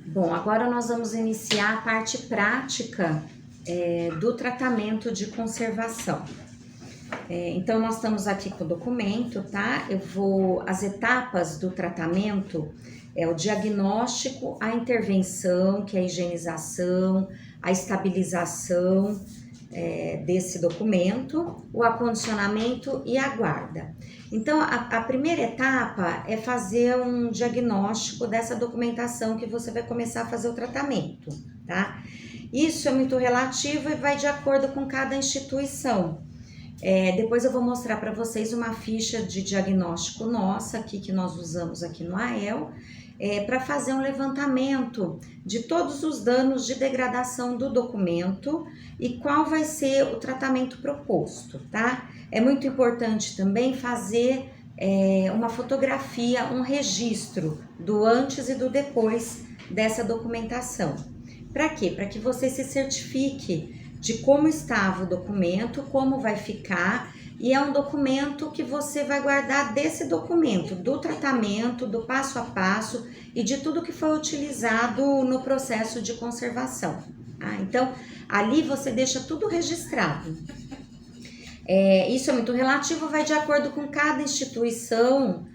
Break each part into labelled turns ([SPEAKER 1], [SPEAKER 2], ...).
[SPEAKER 1] Bom, agora nós vamos iniciar a parte prática do tratamento de conservação. Então, nós estamos aqui com o documento, tá? As etapas do tratamento é o diagnóstico, a intervenção, que é a higienização, a estabilização desse documento, o acondicionamento e a guarda. Então, a primeira etapa é fazer um diagnóstico dessa documentação que você vai começar a fazer o tratamento, tá? Isso é muito relativo e vai de acordo com cada instituição. Depois eu vou mostrar para vocês uma ficha de diagnóstico nossa aqui, que nós usamos aqui no AEL, para fazer um levantamento de todos os danos de degradação do documento e qual vai ser o tratamento proposto, tá? É muito importante também fazer uma fotografia, um registro do antes e do depois dessa documentação. Para quê? Para que você se certifique de como estava o documento, como vai ficar, e é um documento que você vai guardar desse documento, do tratamento, do passo a passo e de tudo que foi utilizado no processo de conservação. Tá? Então, ali você deixa tudo registrado. Isso é muito relativo, vai de acordo com cada instituição,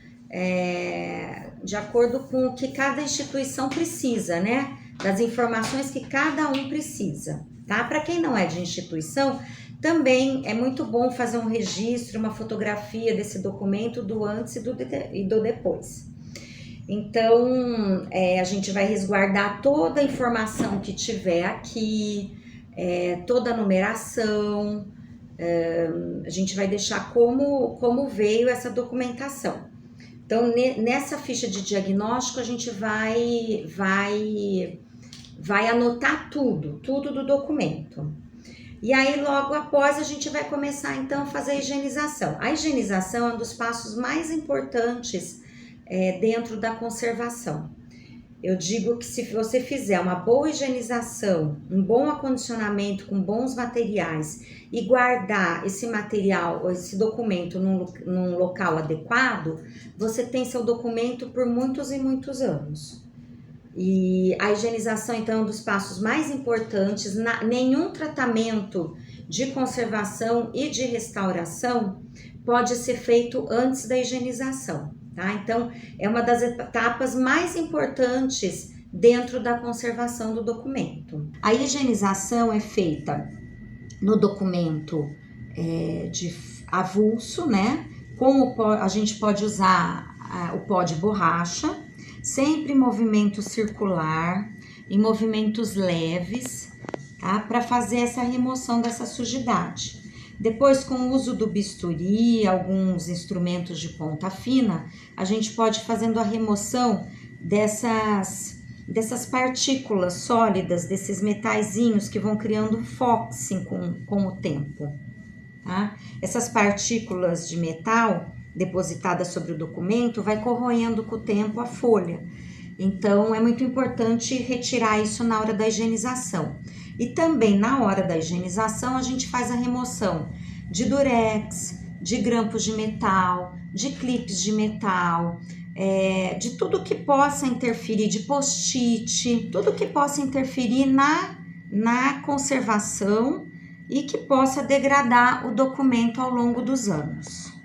[SPEAKER 1] de acordo com o que cada instituição precisa, né? Das informações que cada um precisa, tá? Para quem não é de instituição, também é muito bom fazer um registro, uma fotografia desse documento do antes e do depois. Então, a gente vai resguardar toda a informação que tiver aqui, toda a numeração, a gente vai deixar como veio essa documentação. Então, nessa ficha de diagnóstico, a gente vai anotar tudo do documento. E aí, logo após, a gente vai começar, então, a fazer a higienização. A higienização é um dos passos mais importantes dentro da conservação. Eu digo que se você fizer uma boa higienização, um bom acondicionamento com bons materiais e guardar esse material, esse documento num local adequado, você tem seu documento por muitos e muitos anos. E a higienização, então, é um dos passos mais importantes. Nenhum tratamento de conservação e de restauração pode ser feito antes da higienização, tá? Então, é uma das etapas mais importantes dentro da conservação do documento. A higienização é feita no documento de avulso, né? A gente pode usar o pó de borracha, sempre em movimento circular, em movimentos leves, tá? Para fazer essa remoção dessa sujidade. Depois, com o uso do bisturi, alguns instrumentos de ponta fina, a gente pode ir fazendo a remoção dessas partículas sólidas, desses metaizinhos que vão criando fóxing com o tempo, tá? Essas partículas de metal depositada sobre o documento vai corroendo com o tempo a folha. Então, é muito importante retirar isso na hora da higienização. E também na hora da higienização, a gente faz a remoção de durex, de grampos de metal, de clipes de metal, de tudo que possa interferir, de post-it, tudo que possa interferir na conservação e que possa degradar o documento ao longo dos anos.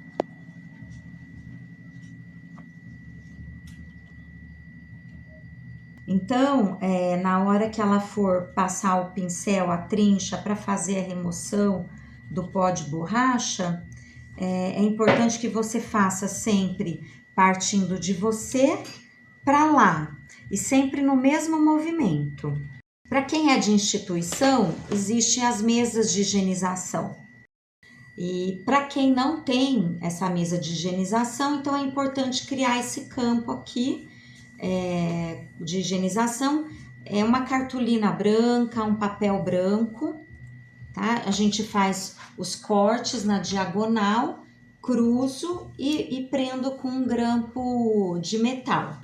[SPEAKER 1] Então, na hora que ela for passar o pincel, a trincha, para fazer a remoção do pó de borracha, é importante que você faça sempre partindo de você para lá e sempre no mesmo movimento. Para quem é de instituição, existem as mesas de higienização. E para quem não tem essa mesa de higienização, então é importante criar esse campo aqui de higienização. É uma cartolina branca, um papel branco, tá? A gente faz os cortes na diagonal, cruzo e prendo com um grampo de metal.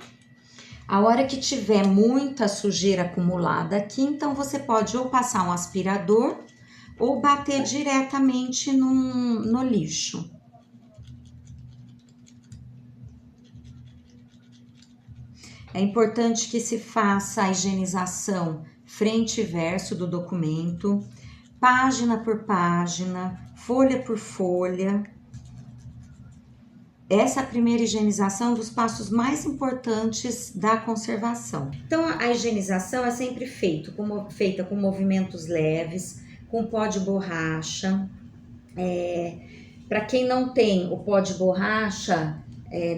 [SPEAKER 1] A hora que tiver muita sujeira acumulada aqui, então você pode ou passar um aspirador ou bater diretamente no lixo. É importante que se faça a higienização frente e verso do documento, página por página, folha por folha. Essa é a primeira higienização dos passos mais importantes da conservação. Então, a higienização é sempre feita com movimentos leves, com pó de borracha. Para quem não tem o pó de borracha,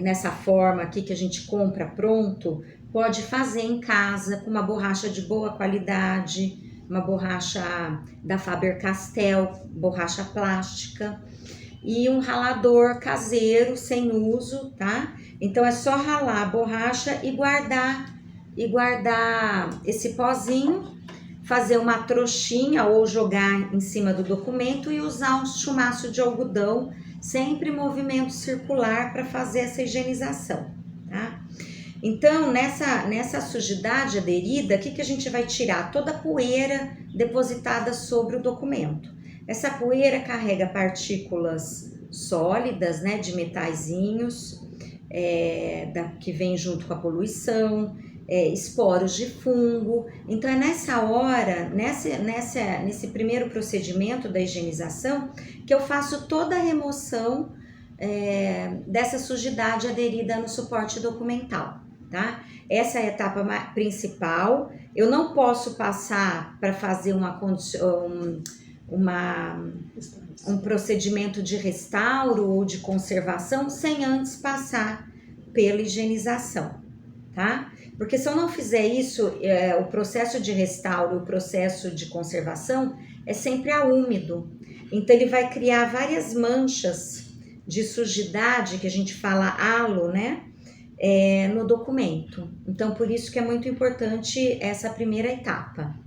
[SPEAKER 1] nessa forma aqui que a gente compra pronto, pode fazer em casa com uma borracha de boa qualidade, uma borracha da Faber-Castell, borracha plástica, e um ralador caseiro sem uso, tá? Então é só ralar a borracha e guardar esse pozinho, fazer uma trouxinha ou jogar em cima do documento e usar um chumaço de algodão, sempre em movimento circular para fazer essa higienização, tá? Então, nessa sujidade aderida, o que a gente vai tirar? Toda a poeira depositada sobre o documento. Essa poeira carrega partículas sólidas, né, de metaizinhos, que vem junto com a poluição, esporos de fungo. Então é nessa hora, nesse primeiro procedimento da higienização, que eu faço toda a remoção dessa sujidade aderida no suporte documental, tá? Essa é a etapa principal. Eu não posso passar para fazer um procedimento de restauro ou de conservação sem antes passar pela higienização, tá? Porque se eu não fizer isso, o processo de restauro, o processo de conservação é sempre a úmido. Então ele vai criar várias manchas de sujidade, que a gente fala halo, né? No documento. Então por isso que é muito importante essa primeira etapa.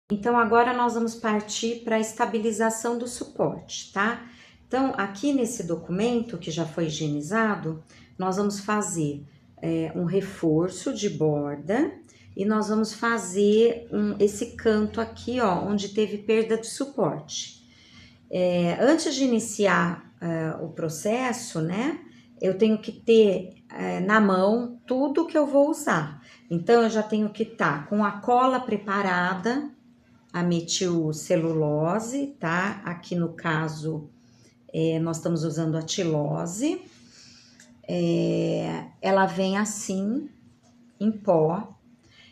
[SPEAKER 1] Então agora nós vamos partir para a estabilização do suporte, tá? Então aqui nesse documento que já foi higienizado, nós vamos fazer um reforço de borda e nós vamos fazer esse canto aqui, ó, onde teve perda de suporte. Antes de iniciar o processo, né, eu tenho que ter na mão tudo que eu vou usar. Então eu já tenho que estar com a cola preparada, a metilcelulose, tá? Aqui no caso nós estamos usando a tilose. Ela vem assim, em pó.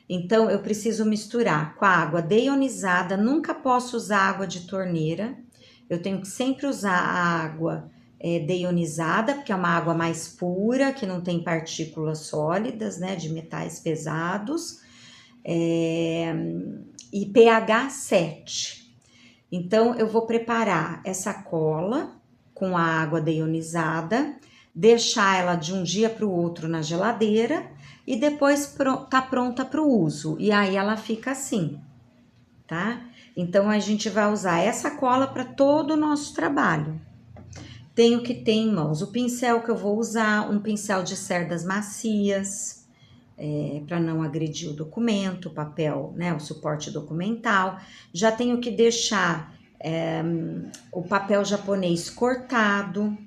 [SPEAKER 1] Então eu preciso misturar com a água deionizada. Nunca posso usar água de torneira. Eu tenho que sempre usar a água deionizada, porque é uma água mais pura, que não tem partículas sólidas, né, de metais pesados. E pH 7. Então eu vou preparar essa cola com a água deionizada, deixar ela de um dia para o outro na geladeira e depois tá pronta para o uso. E aí ela fica assim, tá? Então a gente vai usar essa cola para todo o nosso trabalho. Tenho que ter em mãos o pincel que eu vou usar, um pincel de cerdas macias, para não agredir o documento, o papel, né, o suporte documental. Já tenho que deixar o papel japonês cortado.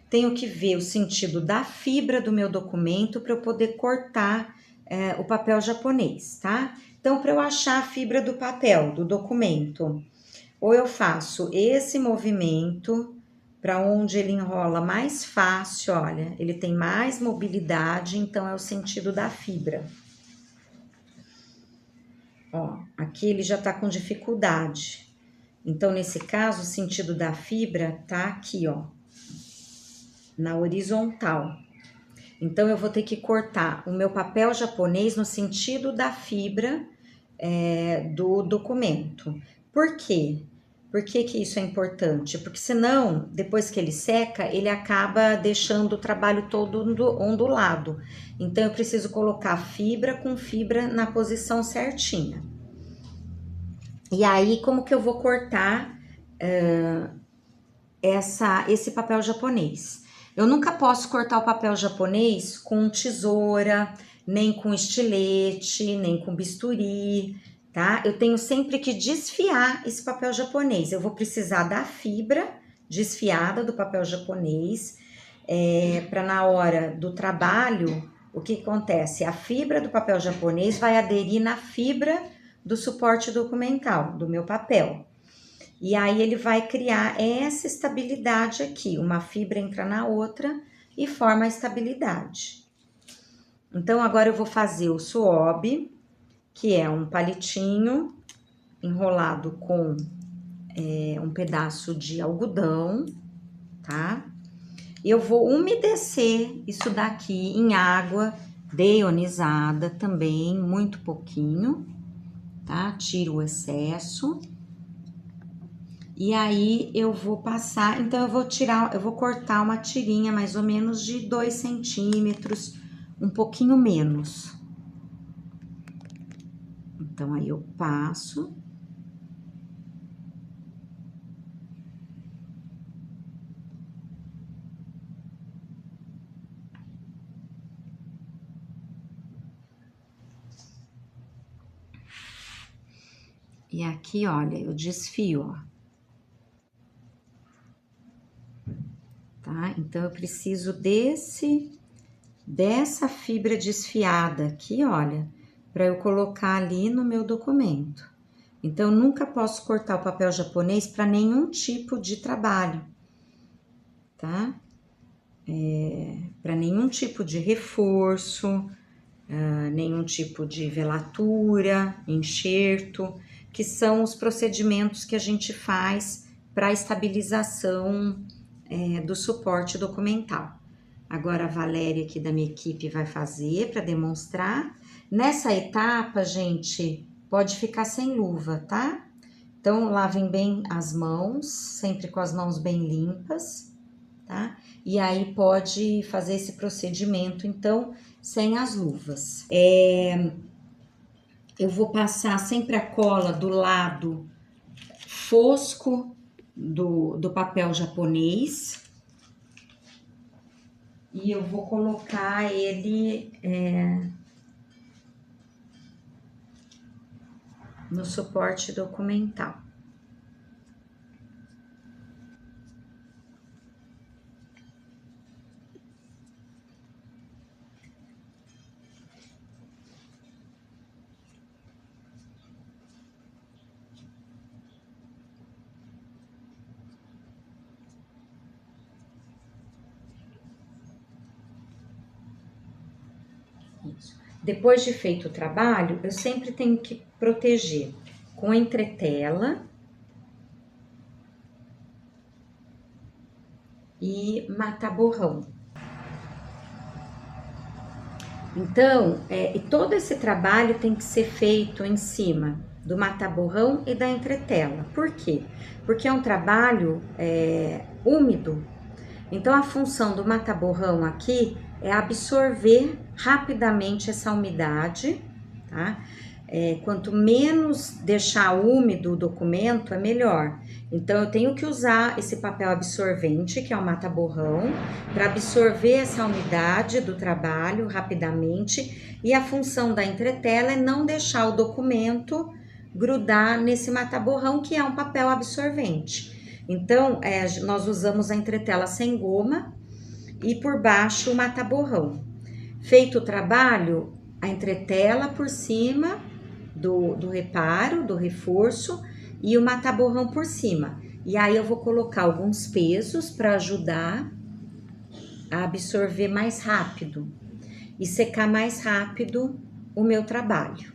[SPEAKER 1] Tenho que ver o sentido da fibra do meu documento para eu poder cortar o papel japonês, tá? Então, para eu achar a fibra do papel, do documento, ou eu faço esse movimento para onde ele enrola mais fácil, olha, ele tem mais mobilidade, então é o sentido da fibra. Ó, aqui ele já tá com dificuldade. Então, nesse caso, o sentido da fibra tá aqui, ó, na horizontal. Então, eu vou ter que cortar o meu papel japonês no sentido da fibra do documento. Por quê? Por que isso é importante? Porque senão, depois que ele seca, ele acaba deixando o trabalho todo ondulado. Então, eu preciso colocar fibra com fibra na posição certinha. E aí, como que eu vou cortar esse papel japonês? Eu nunca posso cortar o papel japonês com tesoura, nem com estilete, nem com bisturi, tá? Eu tenho sempre que desfiar esse papel japonês. Eu vou precisar da fibra desfiada do papel japonês, para na hora do trabalho, o que acontece? A fibra do papel japonês vai aderir na fibra do suporte documental, do meu papel. E aí ele vai criar essa estabilidade aqui, uma fibra entra na outra e forma a estabilidade. Então agora eu vou fazer o suobi, que é um palitinho enrolado com um pedaço de algodão, tá? Eu vou umedecer isso daqui em água deionizada também, muito pouquinho, tá? Tiro o excesso. E aí eu vou passar, então eu vou cortar uma tirinha mais ou menos de 2 centímetros, um pouquinho menos. Então aí eu passo. E aqui, olha, eu desfio, ó. Tá? Então, eu preciso dessa fibra desfiada aqui, olha, para eu colocar ali no meu documento. Então, eu nunca posso cortar o papel japonês para nenhum tipo de trabalho, tá? Para nenhum tipo de reforço, nenhum tipo de velatura, enxerto, que são os procedimentos que a gente faz para estabilização do suporte documental. Agora a Valéria aqui da minha equipe vai fazer para demonstrar. Nessa etapa, gente, pode ficar sem luva, tá? Então, lavem bem as mãos, sempre com as mãos bem limpas, tá? E aí pode fazer esse procedimento, então, sem as luvas. Eu vou passar sempre a cola do lado fosco do papel japonês. E eu vou colocar ele no suporte documental. Isso. Depois de feito o trabalho, eu sempre tenho que proteger com entretela e mata-borrão. Então, todo esse trabalho tem que ser feito em cima do mata-borrão e da entretela. Por quê? Porque é um trabalho úmido. Então, a função do mata-borrão aqui é absorver rapidamente essa umidade, tá? Quanto menos deixar úmido o documento, é melhor. Então, eu tenho que usar esse papel absorvente, que é o mata-borrão, para absorver essa umidade do trabalho rapidamente. E a função da entretela é não deixar o documento grudar nesse mata-borrão, que é um papel absorvente. Então, nós usamos a entretela sem goma e por baixo o mata-borrão. Feito o trabalho, a entretela por cima do reparo, do reforço, e o mata-borrão por cima. E aí eu vou colocar alguns pesos para ajudar a absorver mais rápido e secar mais rápido o meu trabalho.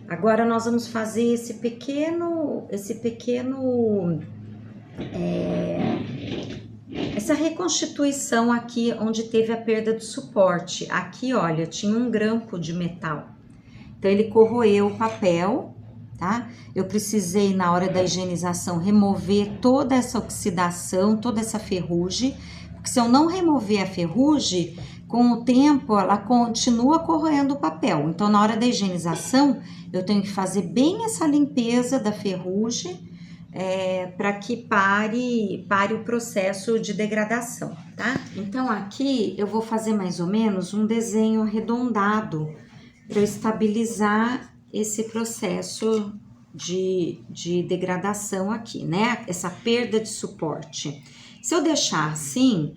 [SPEAKER 1] Agora nós vamos fazer essa reconstituição aqui onde teve a perda do suporte. Aqui, olha, tinha um grampo de metal. Então, ele corroeu o papel, tá? Eu precisei, na hora da higienização, remover toda essa oxidação, toda essa ferrugem. Porque se eu não remover a ferrugem, com o tempo, ela continua corroendo o papel. Então, na hora da higienização, eu tenho que fazer bem essa limpeza da ferrugem, para que pare o processo de degradação, tá? Então aqui eu vou fazer mais ou menos um desenho arredondado para estabilizar esse processo de degradação aqui, né? Essa perda de suporte. Se eu deixar assim,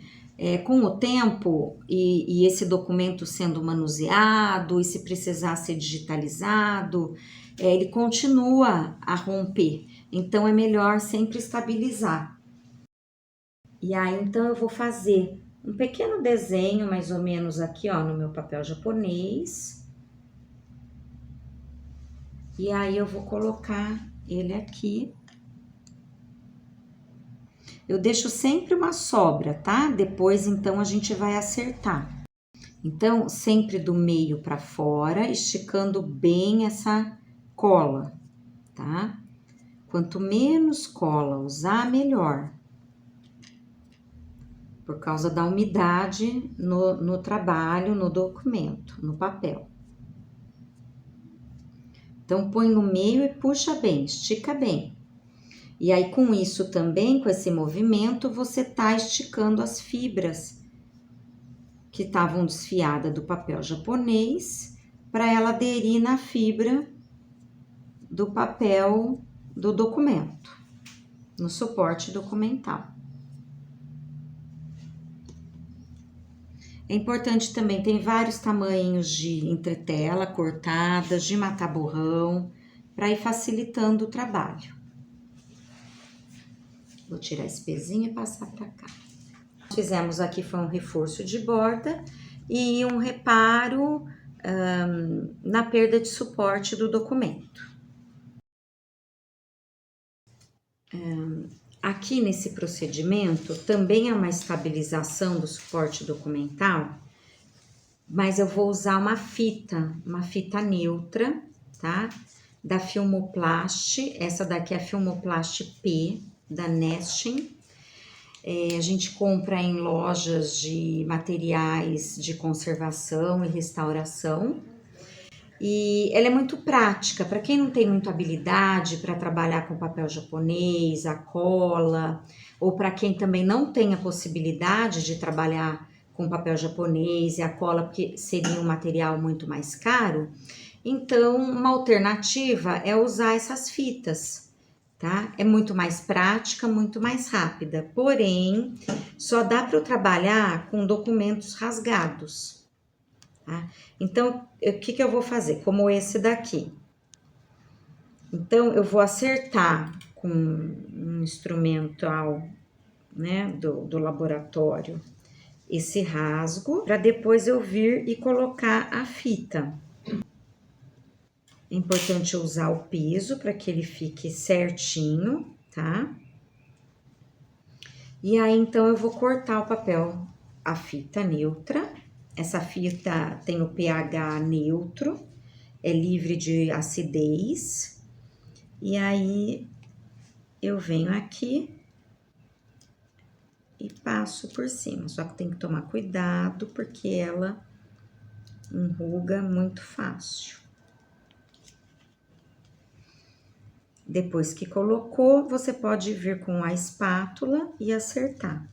[SPEAKER 1] com o tempo e esse documento sendo manuseado, e se precisar ser digitalizado, ele continua a romper. Então, é melhor sempre estabilizar. E aí, então, eu vou fazer um pequeno desenho, mais ou menos aqui, ó, no meu papel japonês. E aí, eu vou colocar ele aqui. Eu deixo sempre uma sobra, tá? Depois, então, a gente vai acertar. Então, sempre do meio para fora, esticando bem essa cola, tá? Quanto menos cola usar, melhor. Por causa da umidade no trabalho, no documento, no papel. Então, põe no meio e puxa bem, estica bem. E aí, com isso também, com esse movimento, você tá esticando as fibras que estavam desfiadas do papel japonês para ela aderir na fibra do papel do documento, no suporte documental. É importante também, tem vários tamanhos de entretela cortadas, de matar borrão, para ir facilitando o trabalho. Vou tirar esse pezinho e passar para cá. Fizemos aqui foi um reforço de borda e um reparo na perda de suporte do documento. Aqui nesse procedimento também é uma estabilização do suporte documental, mas eu vou usar uma fita neutra, tá? Da Filmoplast, essa daqui é a Filmoplast P, da Nestin. A gente compra em lojas de materiais de conservação e restauração. E ela é muito prática, para quem não tem muita habilidade para trabalhar com papel japonês, a cola, ou para quem também não tem a possibilidade de trabalhar com papel japonês e a cola, porque seria um material muito mais caro. Então, uma alternativa é usar essas fitas, tá? É muito mais prática, muito mais rápida, porém, só dá para eu trabalhar com documentos rasgados. Tá? Então, o que eu vou fazer? Como esse daqui. Então, eu vou acertar com um instrumental, né, do laboratório, esse rasgo, para depois eu vir e colocar a fita. É importante usar o piso para que ele fique certinho, tá? E aí, então, eu vou cortar o papel, a fita neutra. Essa fita tem o pH neutro, é livre de acidez. E aí, eu venho aqui e passo por cima. Só que tem que tomar cuidado, porque ela enruga muito fácil. Depois que colocou, você pode vir com a espátula e acertar.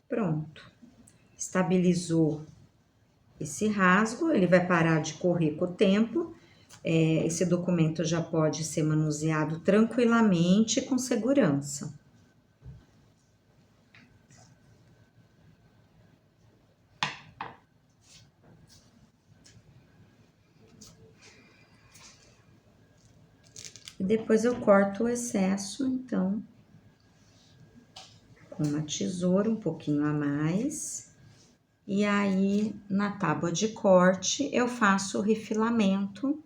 [SPEAKER 1] Pronto. Estabilizou esse rasgo, ele vai parar de correr com o tempo. Esse documento já pode ser manuseado tranquilamente e com segurança. E depois eu corto o excesso, então, com uma tesoura um pouquinho a mais. E aí, na tábua de corte, eu faço o refilamento.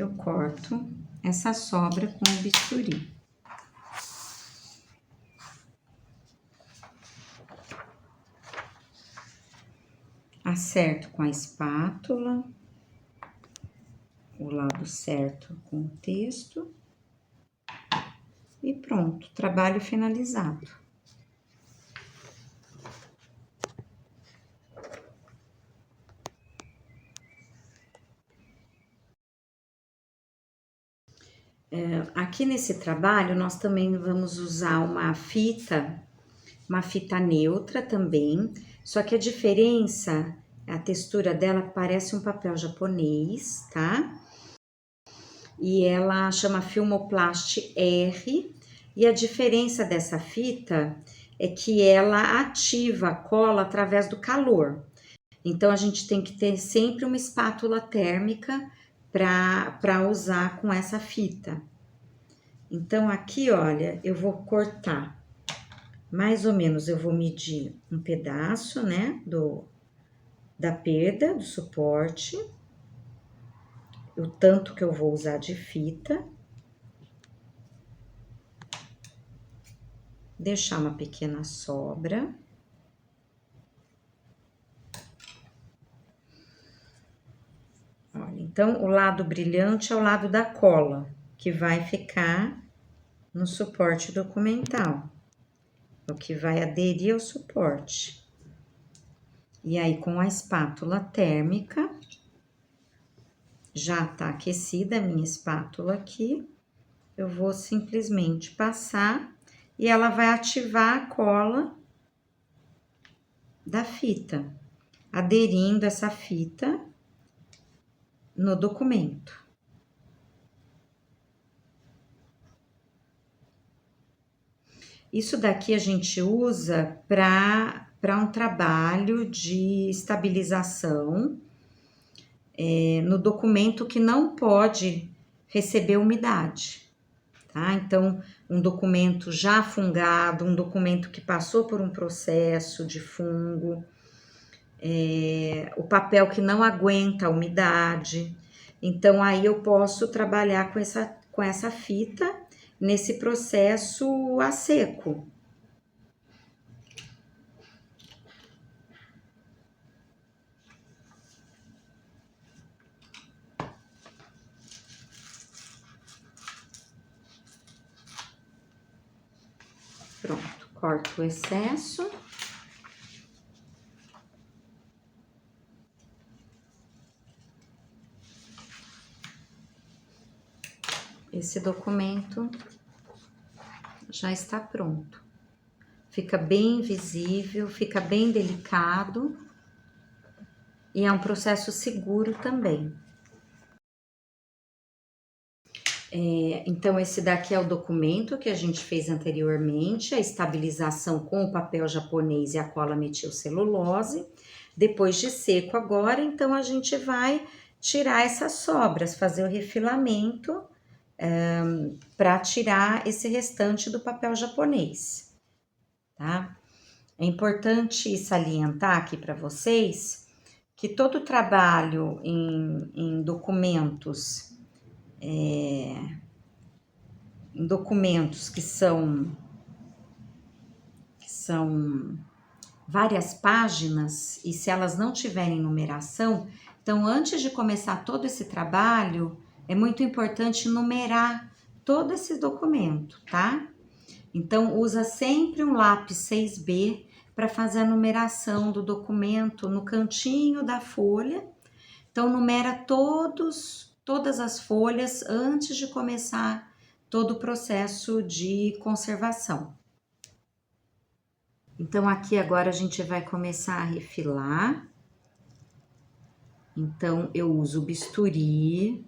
[SPEAKER 1] eu corto essa sobra com o bisturi. Acerto com a espátula o lado certo com o texto e pronto, trabalho finalizado. Aqui nesse trabalho, nós também vamos usar uma fita neutra também, só que a diferença, a textura dela parece um papel japonês, tá? E ela chama Filmoplast R, e a diferença dessa fita é que ela ativa a cola através do calor. Então, a gente tem que ter sempre uma espátula térmica para usar com essa fita. Então, aqui, olha, eu vou cortar, mais ou menos, eu vou medir um pedaço, né, da perda, do suporte, o tanto que eu vou usar de fita. Deixar uma pequena sobra. Olha, então, o lado brilhante é o lado da cola, que vai ficar no suporte documental, o que vai aderir ao suporte. E aí, com a espátula térmica, já tá aquecida a minha espátula aqui, eu vou simplesmente passar e ela vai ativar a cola da fita, aderindo essa fita no documento. Isso daqui a gente usa para um trabalho de estabilização no documento que não pode receber umidade, tá? Então, um documento já fungado, um documento que passou por um processo de fungo, o papel que não aguenta a umidade. Então, aí eu posso trabalhar com essa fita nesse processo a seco. Pronto, corto o excesso. Esse documento já está pronto. Fica bem visível, fica bem delicado e é um processo seguro também. Então, esse daqui é o documento que a gente fez anteriormente, a estabilização com o papel japonês e a cola metilcelulose. Depois de seco agora, então a gente vai tirar essas sobras, fazer o refilamento para tirar esse restante do papel japonês, tá? É importante salientar aqui para vocês que todo trabalho em documentos, em documentos que são várias páginas, e se elas não tiverem numeração, então antes de começar todo esse trabalho, é muito importante numerar todo esse documento, tá? Então, usa sempre um lápis 6B para fazer a numeração do documento no cantinho da folha. Então, numera todas as folhas antes de começar todo o processo de conservação. Então, aqui agora a gente vai começar a refilar. Então, eu uso o bisturi,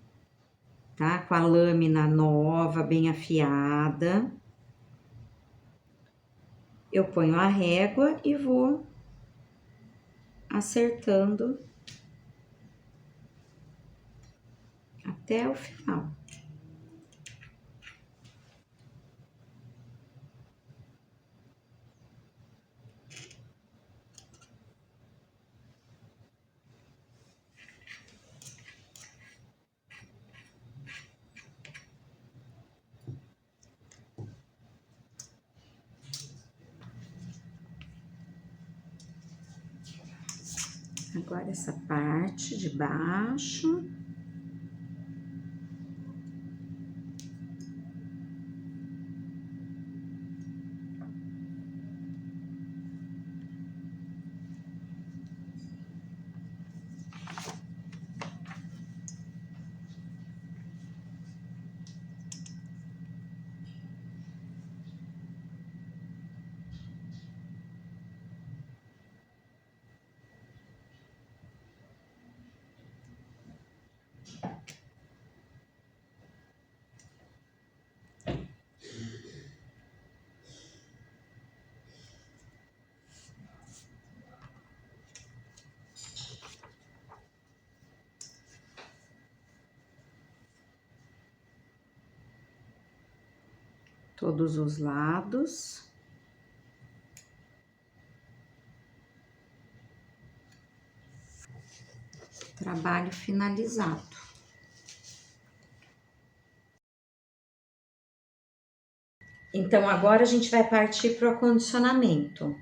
[SPEAKER 1] tá? Com a lâmina nova, bem afiada. Eu ponho a régua e vou acertando até o final. agora essa parte de baixo. Todos os lados. Trabalho finalizado. Então, agora a gente vai partir para o acondicionamento.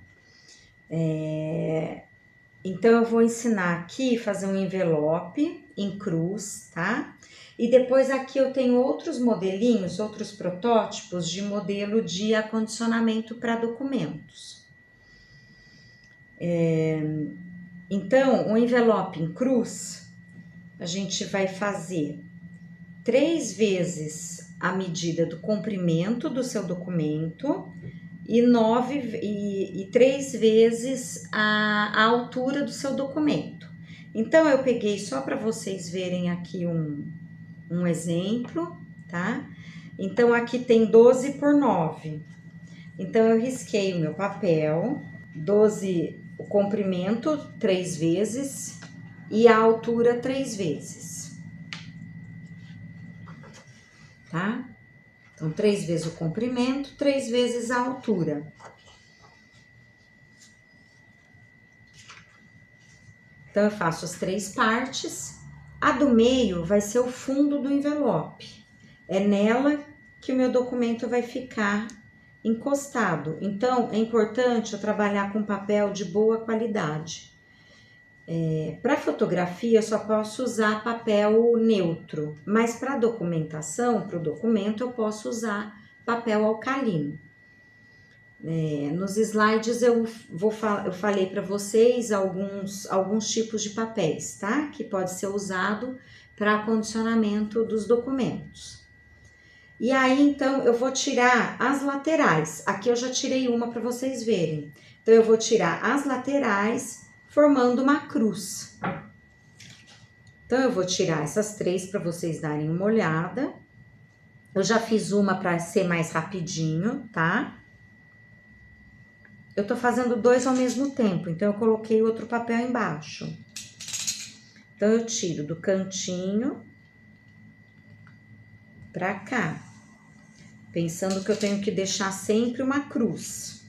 [SPEAKER 1] Então, eu vou ensinar aqui a fazer um envelope em cruz, tá? E depois aqui eu tenho outros modelinhos, outros protótipos de modelo de acondicionamento para documentos. Então, o envelope em cruz, a gente vai fazer 3 vezes a medida do comprimento do seu documento e 3 vezes a altura do seu documento. Então, eu peguei só para vocês verem aqui um exemplo, tá? Então, aqui tem 12 por 9. Então, eu risquei o meu papel, 12, o comprimento 3 vezes e a altura 3 vezes, tá? Então, 3 vezes o comprimento, 3 vezes a altura. Então, eu faço as 3 partes. A do meio vai ser o fundo do envelope. É nela que o meu documento vai ficar encostado. Então, é importante eu trabalhar com papel de boa qualidade. Para fotografia, eu só posso usar papel neutro, mas para documentação, para o documento, eu posso usar papel alcalino. Nos slides eu falei para vocês alguns tipos de papéis, tá? Que pode ser usado para acondicionamento dos documentos. E aí, então, eu vou tirar as laterais. Aqui eu já tirei uma para vocês verem. Então, eu vou tirar as laterais formando uma cruz. Então, eu vou tirar essas 3 para vocês darem uma olhada. Eu já fiz uma para ser mais rapidinho, tá? Eu tô fazendo 2 ao mesmo tempo, então eu coloquei outro papel embaixo. Então, eu tiro do cantinho pra cá, pensando que eu tenho que deixar sempre uma cruz.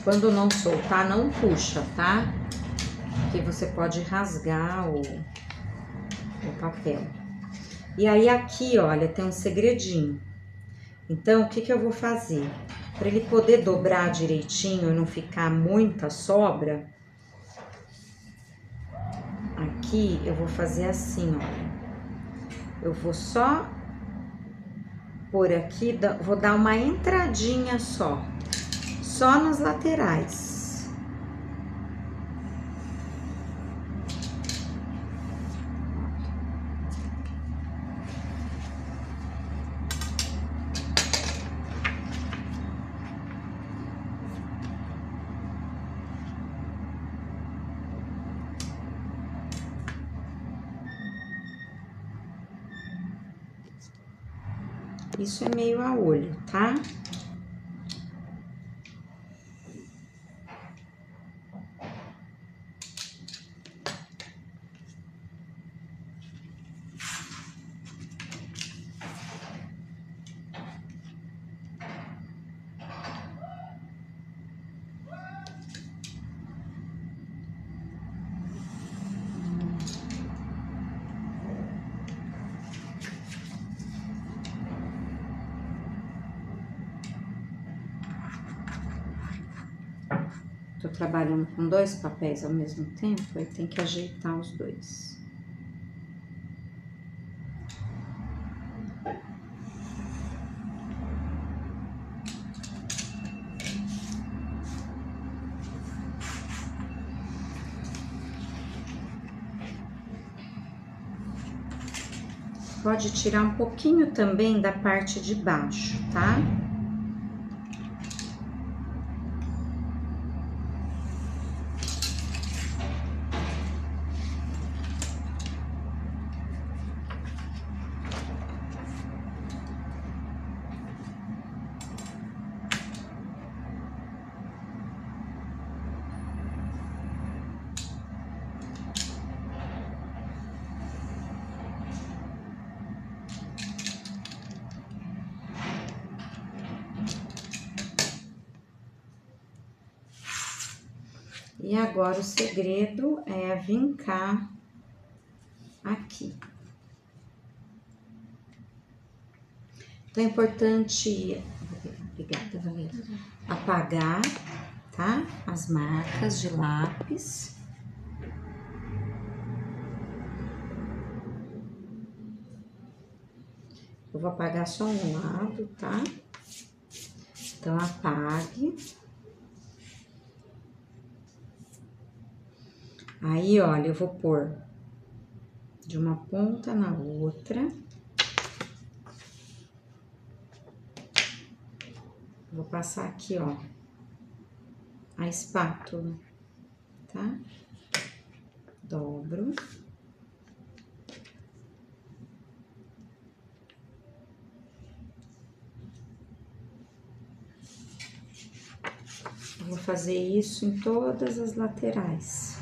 [SPEAKER 1] Quando não soltar, não puxa, tá? Porque você pode rasgar o papel. E aí aqui, olha, tem um segredinho. Então, o que que eu vou fazer? Para ele poder dobrar direitinho e não ficar muita sobra, aqui eu vou fazer assim, ó. Eu vou só por aqui, vou dar uma entradinha só nas laterais. Isso é meio a olho, tá? Tô trabalhando com 2 papéis ao mesmo tempo, aí tem que ajeitar os 2. Pode tirar um pouquinho também da parte de baixo, tá? E agora o segredo é vincar aqui. Então é importante, obrigada, Valéria, apagar, tá? As marcas de lápis. Eu vou apagar só um lado, tá? Então apague. Aí, olha, eu vou pôr de uma ponta na outra. Vou passar aqui, ó, a espátula, tá? Dobro. Vou fazer isso em todas as laterais.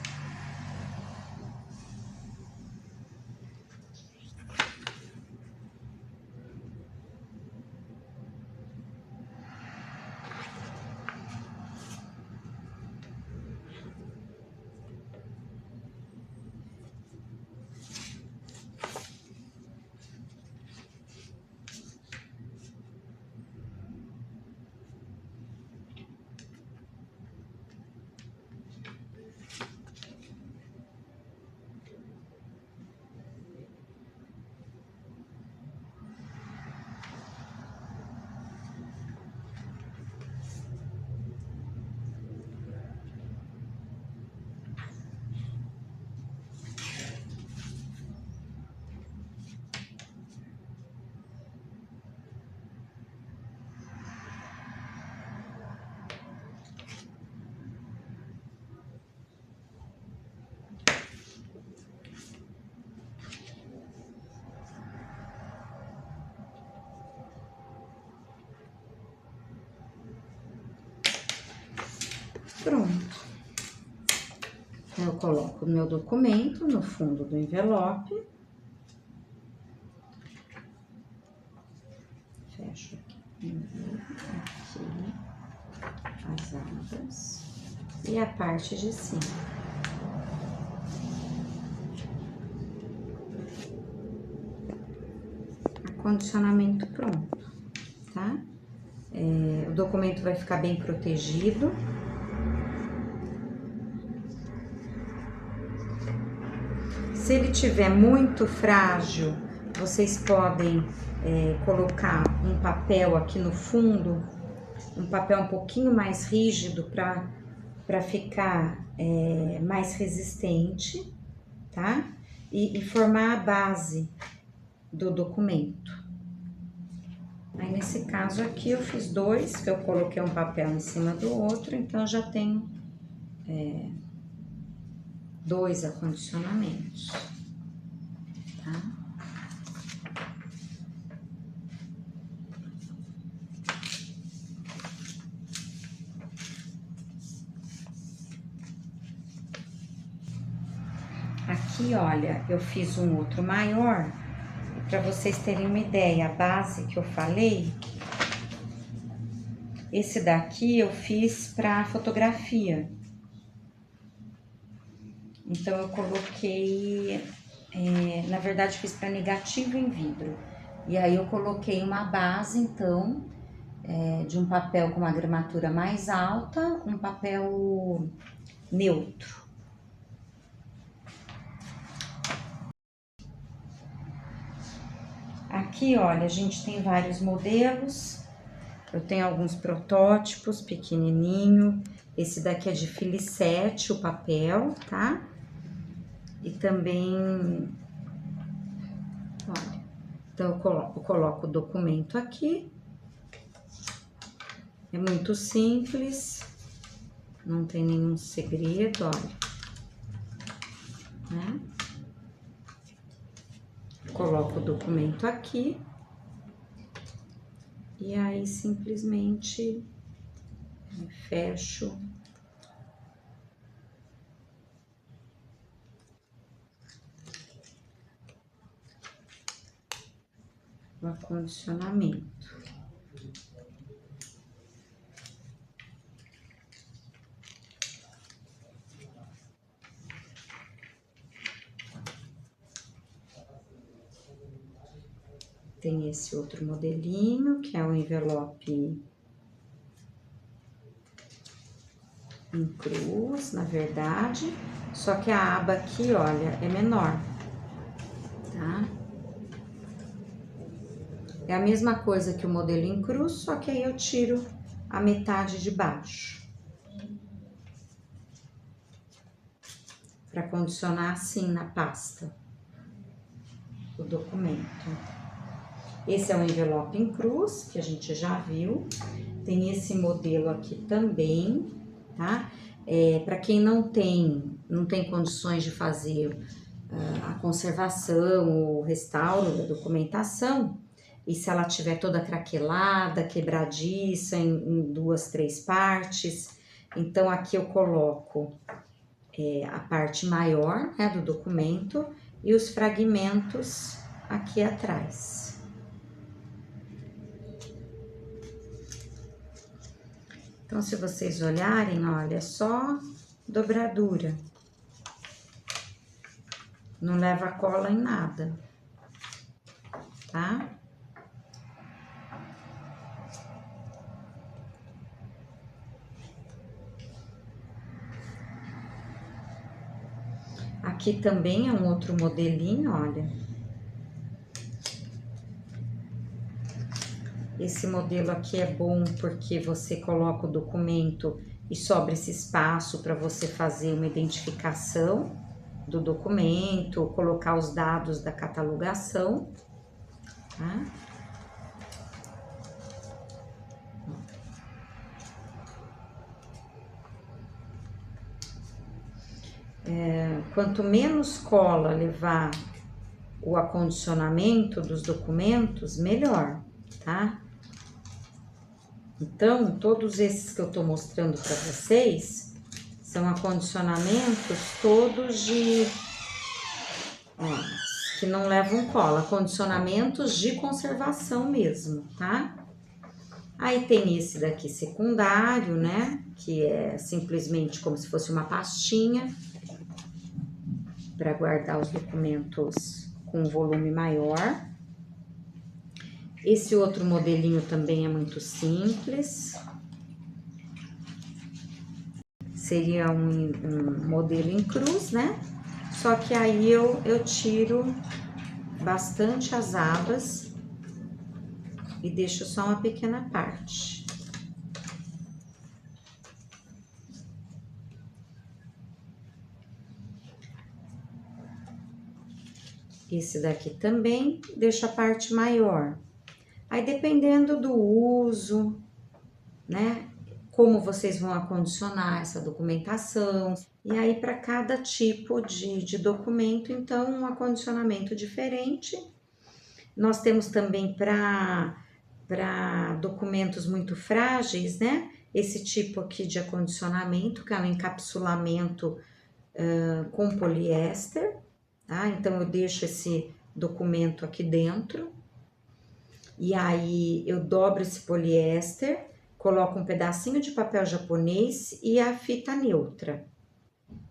[SPEAKER 1] Pronto. Eu coloco o meu documento no fundo do envelope. Fecho aqui. as abas e a parte de cima. Acondicionamento pronto, tá? O documento vai ficar bem protegido. Se ele tiver muito frágil, vocês podem colocar um papel aqui no fundo, um papel um pouquinho mais rígido para ficar mais resistente, tá? E formar a base do documento. Aí, nesse caso aqui, eu fiz dois, que eu coloquei um papel em cima do outro, então já tenho dois acondicionamentos, tá? Aqui, olha, eu fiz um outro maior, para vocês terem uma ideia, a base que eu falei, esse daqui eu fiz para fotografia. Então, eu coloquei, na verdade, fiz para negativo em vidro. E aí, eu coloquei uma base, então, de um papel com uma gramatura mais alta, um papel neutro. Aqui, olha, a gente tem vários modelos. Eu tenho alguns protótipos pequenininho. Esse daqui é de Filicete, o papel, tá? E também, olha, então eu coloco o documento aqui. É muito simples, não tem nenhum segredo, olha, né? Coloco o documento aqui e aí simplesmente fecho o acondicionamento. Tem esse outro modelinho, que é o envelope em cruz, na verdade, só que a aba aqui, olha, é menor, tá? É a mesma coisa que o modelo em cruz, só que aí eu tiro a metade de baixo. Para condicionar assim na pasta o documento. Esse é o envelope em cruz, que a gente já viu. Tem esse modelo aqui também, tá? Para quem não tem condições de fazer a conservação, o restauro da documentação, e se ela tiver toda craquelada, quebradiça, em 2, 3 partes, então aqui eu coloco a parte maior, né, do documento e os fragmentos aqui atrás. Então, se vocês olharem, olha, é só dobradura. Não leva cola em nada, tá? Aqui também é um outro modelinho, olha. Esse modelo aqui é bom porque você coloca o documento e sobra esse espaço para você fazer uma identificação do documento, colocar os dados da catalogação, tá? Quanto menos cola levar o acondicionamento dos documentos, melhor, tá? Então, todos esses que eu tô mostrando para vocês são acondicionamentos todos que não levam cola, acondicionamentos de conservação mesmo, tá? Aí tem esse daqui secundário, né? Que é simplesmente como se fosse uma pastinha para guardar os documentos com um volume maior. Esse outro modelinho também é muito simples. Seria um modelo em cruz, né? Só que aí eu tiro bastante as abas e deixo só uma pequena parte. Esse daqui também, deixo a parte maior. Aí, dependendo do uso, né? Como vocês vão acondicionar essa documentação. E aí, para cada tipo de documento, então, um acondicionamento diferente. Nós temos também para documentos muito frágeis, né? Esse tipo aqui de acondicionamento, que é um encapsulamento com poliéster, tá? Então, eu deixo esse documento aqui dentro. E aí, eu dobro esse poliéster, coloco um pedacinho de papel japonês e a fita neutra.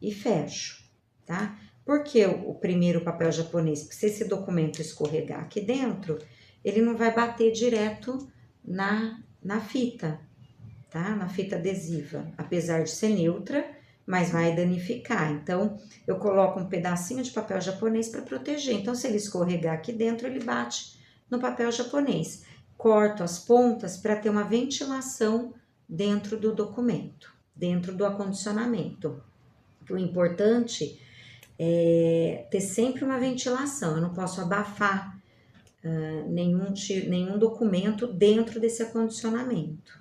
[SPEAKER 1] E fecho, tá? Por que o primeiro papel japonês? Porque se esse documento escorregar aqui dentro, ele não vai bater direto na fita, tá? Na fita adesiva, apesar de ser neutra, mas vai danificar. Então, eu coloco um pedacinho de papel japonês para proteger. Então, se ele escorregar aqui dentro, ele bate no papel japonês. Corto as pontas para ter uma ventilação dentro do documento, dentro do acondicionamento. O importante é ter sempre uma ventilação. Eu não posso abafar nenhum documento dentro desse acondicionamento.